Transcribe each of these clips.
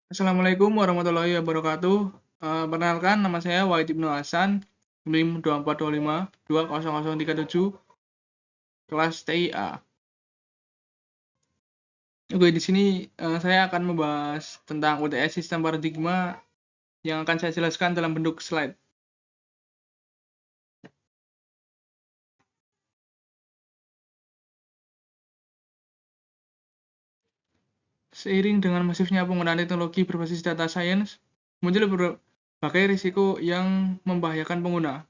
Assalamualaikum warahmatullahi wabarakatuh. Perkenalkan nama saya Wahid Ibnu Hasan, NIM 2425200037, kelas TIA. Oke, di sini saya akan membahas tentang UTS sistem paradigma yang akan saya jelaskan dalam bentuk slide. Seiring dengan masifnya penggunaan teknologi berbasis data science, muncul berbagai risiko yang membahayakan pengguna.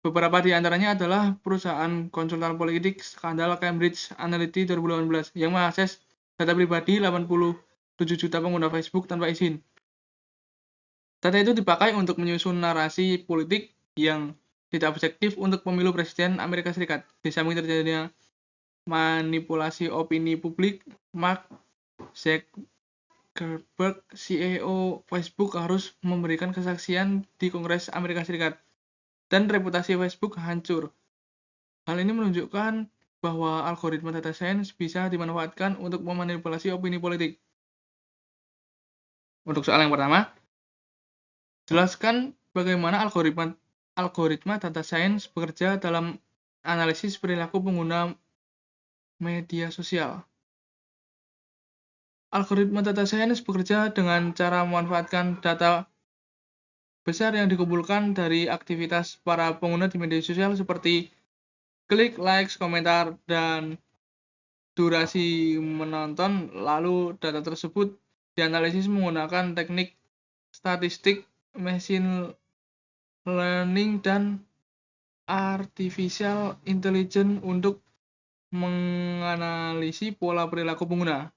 Beberapa di antaranya adalah perusahaan konsultan politik skandal Cambridge Analytica 2018 yang mengakses data pribadi 87 juta pengguna Facebook tanpa izin. Data itu dipakai untuk menyusun narasi politik yang tidak objektif untuk pemilu presiden Amerika Serikat. Di samping terjadinya manipulasi opini publik, Mark Zuckerberg, CEO Facebook, harus memberikan kesaksian di Kongres Amerika Serikat, dan reputasi Facebook hancur. Hal ini menunjukkan bahwa algoritma data science bisa dimanfaatkan untuk memanipulasi opini politik. Untuk soal yang pertama, jelaskan bagaimana algoritma data science bekerja dalam analisis perilaku pengguna media sosial. Algoritma data science bekerja dengan cara memanfaatkan data besar yang dikumpulkan dari aktivitas para pengguna di media sosial seperti klik, likes, komentar, dan durasi menonton. Lalu data tersebut dianalisis menggunakan teknik statistik, machine learning, dan artificial intelligence untuk menganalisis pola perilaku pengguna.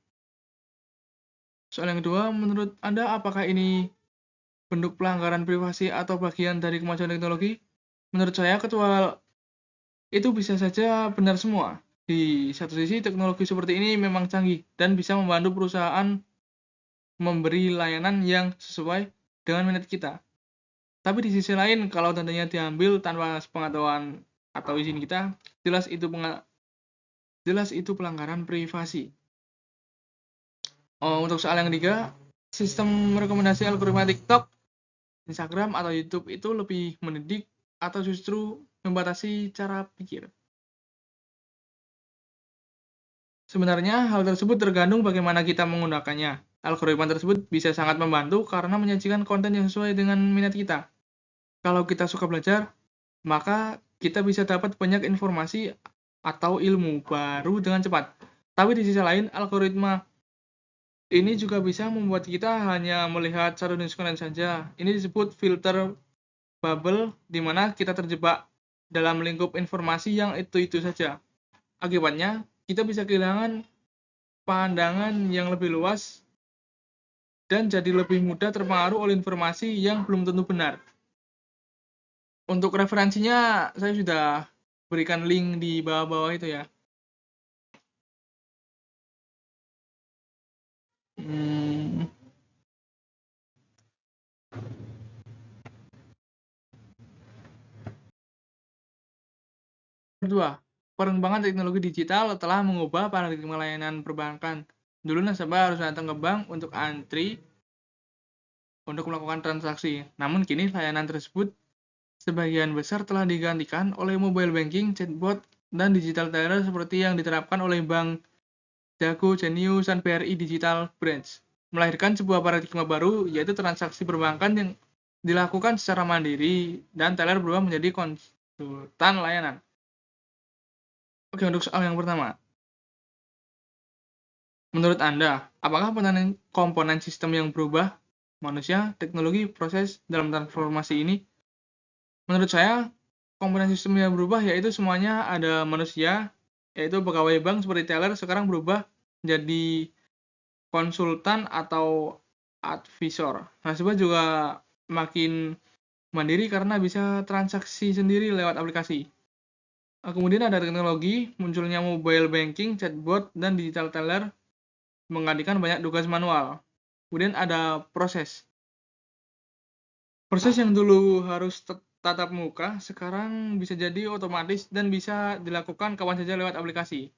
Soal yang kedua, menurut Anda apakah ini bentuk pelanggaran privasi atau bagian dari kemajuan teknologi? Menurut saya, ketua itu bisa saja benar semua. Di satu sisi, teknologi seperti ini memang canggih dan bisa membantu perusahaan memberi layanan yang sesuai dengan minat kita. Tapi di sisi lain, kalau datanya diambil tanpa sepengetahuan atau izin kita, jelas itu pelanggaran privasi. Untuk soal yang ketiga, sistem rekomendasi algoritma TikTok, Instagram, atau YouTube itu lebih mendidik atau justru membatasi cara pikir? Sebenarnya hal tersebut tergantung bagaimana kita menggunakannya. Algoritma tersebut bisa sangat membantu karena menyajikan konten yang sesuai dengan minat kita. Kalau kita suka belajar, maka kita bisa dapat banyak informasi atau ilmu baru dengan cepat. Tapi di sisi lain, algoritma ini juga bisa membuat kita hanya melihat satu jenis konten saja. Ini disebut filter bubble, di mana kita terjebak dalam lingkup informasi yang itu-itu saja. Akibatnya, kita bisa kehilangan pandangan yang lebih luas dan jadi lebih mudah terpengaruh oleh informasi yang belum tentu benar. Untuk referensinya, saya sudah berikan link di bawah-bawah itu ya. Hmm, Kedua, perkembangan teknologi digital telah mengubah paradigma layanan perbankan. Dulu nasabah harus datang ke bank untuk antri untuk melakukan transaksi. Namun kini layanan tersebut sebagian besar telah digantikan oleh mobile banking, chatbot, dan digital teller seperti yang diterapkan oleh Bank Jago, Genius, dan BRI Digital Branch, melahirkan sebuah paradigma baru, yaitu transaksi perbankan yang dilakukan secara mandiri dan teller berubah menjadi konsultan layanan. Oke, untuk soal yang pertama, menurut Anda, apakah komponen sistem yang berubah, manusia, teknologi, proses dalam transformasi ini? Menurut saya, komponen sistem yang berubah yaitu semuanya ada manusia, yaitu pegawai bank seperti teller sekarang berubah menjadi konsultan atau advisor. Nasabah juga makin mandiri karena bisa transaksi sendiri lewat aplikasi. Kemudian ada teknologi, munculnya mobile banking, chatbot, dan digital teller menggantikan banyak tugas manual. Kemudian ada proses. Proses yang dulu harus tatap muka, sekarang bisa jadi otomatis dan bisa dilakukan kapan saja lewat aplikasi.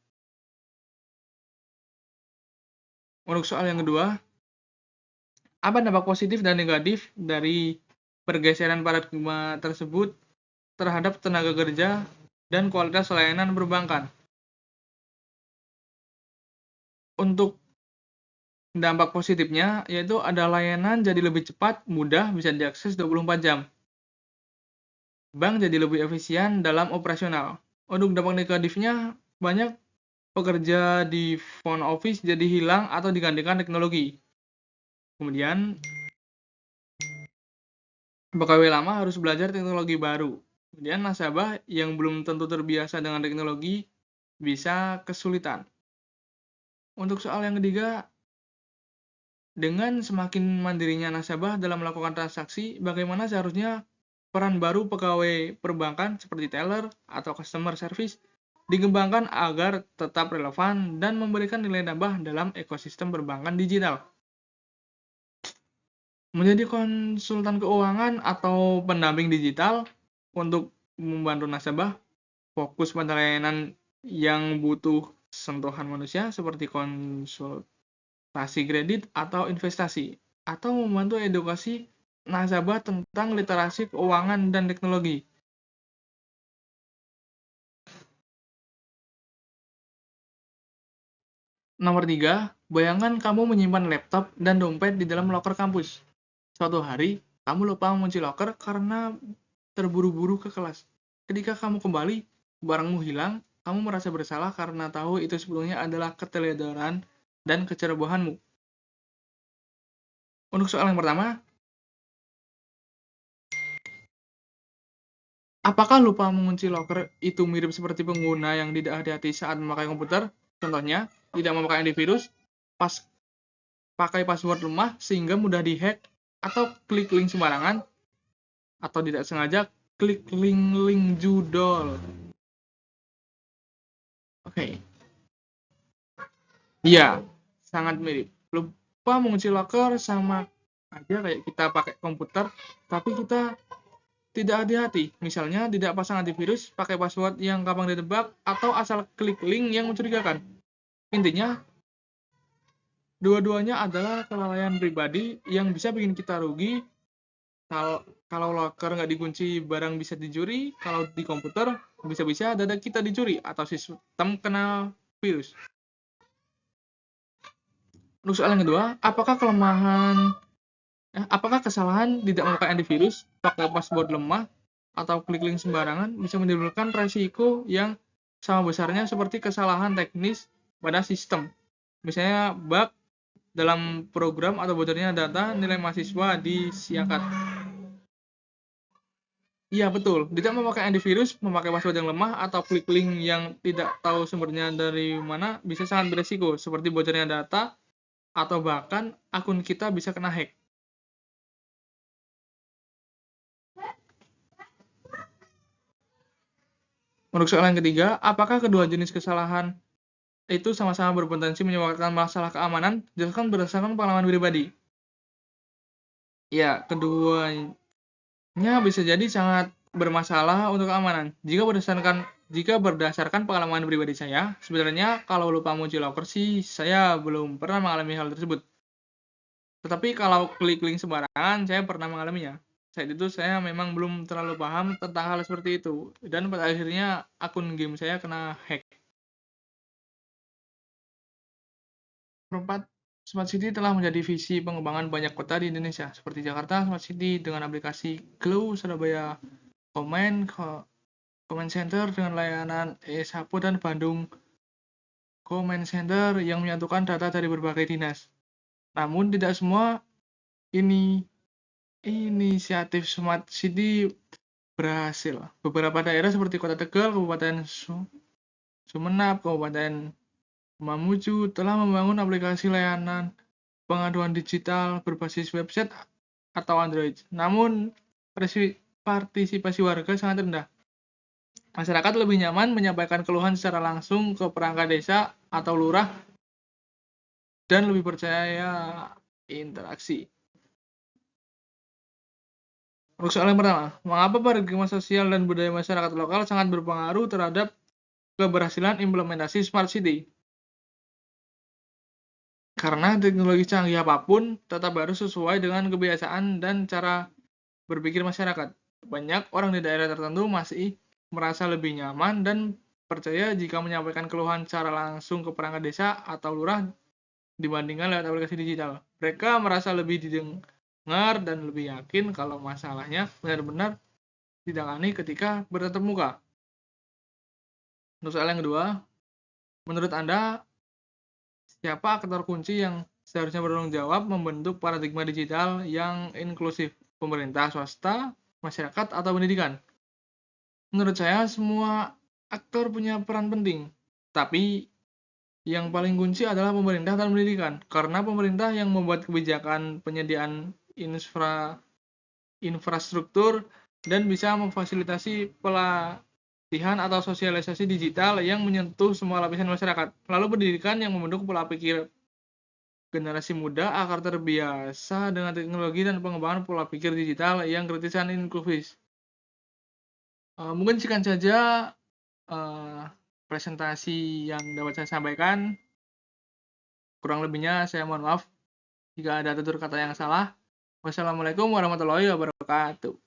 Untuk soal yang kedua, Apa dampak positif dan negatif dari pergeseran paradigma tersebut terhadap tenaga kerja dan kualitas layanan perbankan? Untuk dampak positifnya, yaitu ada layanan jadi lebih cepat, mudah, bisa diakses 24 jam. Bank jadi lebih efisien dalam operasional. Untuk dampak negatifnya, banyak pekerja di front office jadi hilang atau digantikan teknologi. Kemudian, pegawai lama harus belajar teknologi baru. Kemudian, nasabah yang belum tentu terbiasa dengan teknologi bisa kesulitan. Untuk soal yang ketiga, dengan semakin mandirinya nasabah dalam melakukan transaksi, bagaimana seharusnya peran baru pegawai perbankan seperti teller atau customer service dikembangkan agar tetap relevan dan memberikan nilai tambah dalam ekosistem perbankan digital. Menjadi konsultan keuangan atau pendamping digital untuk membantu nasabah fokus pada layanan yang butuh sentuhan manusia seperti konsultasi kredit atau investasi, atau membantu edukasi nasabah tentang literasi keuangan dan teknologi. Nomor 3, bayangkan kamu menyimpan laptop dan dompet di dalam loker kampus. Suatu hari, kamu lupa mengunci loker karena terburu-buru ke kelas. Ketika kamu kembali, barangmu hilang, kamu merasa bersalah karena tahu itu sebelumnya adalah keteledoran dan kecerobohanmu. Untuk soal yang pertama, apakah lupa mengunci loker itu mirip seperti pengguna yang tidak hati-hati saat memakai komputer? Contohnya, tidak memakai antivirus, pakai password lemah sehingga mudah dihack, atau klik link sembarangan, atau tidak sengaja klik link-link judul. Oke. Iya, sangat mirip. Lupa mengunci loker sama aja kayak kita pakai komputer, tapi kita tidak hati-hati. Misalnya, tidak pasang antivirus, pakai password yang gampang ditebak, atau asal klik link yang mencurigakan. Intinya, dua-duanya adalah kelalaian pribadi yang bisa bikin kita rugi. Kalau loker nggak dikunci, barang bisa dicuri. Kalau di komputer, bisa-bisa data kita dicuri atau sistem kena virus. Untuk soal yang kedua, apakah kesalahan tidak memakai antivirus, pakai password lemah, atau klik link sembarangan bisa menimbulkan resiko yang sama besarnya seperti kesalahan teknis pada sistem. Misalnya bug dalam program atau bocornya data nilai mahasiswa disiakat. Iya betul, tidak memakai antivirus, memakai password yang lemah, atau klik link yang tidak tahu sumbernya dari mana bisa sangat beresiko, seperti bocornya data, atau bahkan akun kita bisa kena hack. Untuk soal yang ketiga, apakah kedua jenis kesalahan itu sama-sama berpotensi menyebabkan masalah keamanan? Jelaskan berdasarkan pengalaman pribadi. Ya, keduanya bisa jadi sangat bermasalah untuk keamanan. Jika berdasarkan pengalaman pribadi saya, sebenarnya kalau lupa mengunci locker sih, saya belum pernah mengalami hal tersebut. Tetapi kalau klik link sembarangan, saya pernah mengalaminya. Saat itu saya memang belum terlalu paham tentang hal seperti itu, dan pada akhirnya akun game saya kena hack. Nomor 4, Smart City telah menjadi visi pengembangan banyak kota di Indonesia, seperti Jakarta Smart City dengan aplikasi Glow, Surabaya Command Center dengan layanan e-Sapu, dan Bandung Command Center yang menyatukan data dari berbagai dinas. Namun tidak semua inisiatif Smart City berhasil. Beberapa daerah seperti Kota Tegal, Kabupaten Sumenab, Kabupaten Mamuju telah membangun aplikasi layanan pengaduan digital berbasis website atau Android. Namun, partisipasi warga sangat rendah. Masyarakat lebih nyaman menyampaikan keluhan secara langsung ke perangkat desa atau lurah dan lebih percaya interaksi. Untuk soal yang pertama, mengapa paradigma sosial dan budaya masyarakat lokal sangat berpengaruh terhadap keberhasilan implementasi Smart City? Karena teknologi canggih apapun tetap harus sesuai dengan kebiasaan dan cara berpikir masyarakat. Banyak orang di daerah tertentu masih merasa lebih nyaman dan percaya jika menyampaikan keluhan secara langsung ke perangkat desa atau lurah dibandingkan lewat aplikasi digital. Mereka merasa lebih didengar dan lebih yakin kalau masalahnya benar-benar ditangani ketika bertatap muka. Untuk soal yang kedua, menurut Anda, siapa aktor kunci yang seharusnya bertanggung jawab membentuk paradigma digital yang inklusif? Pemerintah, swasta, masyarakat, atau pendidikan? Menurut saya, semua aktor punya peran penting. Tapi, yang paling kunci adalah pemerintah dan pendidikan. Karena pemerintah yang membuat kebijakan penyediaan infrastruktur dan bisa memfasilitasi pelatihan atau sosialisasi digital yang menyentuh semua lapisan masyarakat. Lalu pendidikan yang membentuk pola pikir generasi muda agar terbiasa dengan teknologi dan pengembangan pola pikir digital yang kritis dan inklusif. Mungkin sekian saja presentasi yang dapat saya sampaikan. Kurang lebihnya saya mohon maaf jika ada tutur kata yang salah. Wassalamualaikum warahmatullahi wabarakatuh.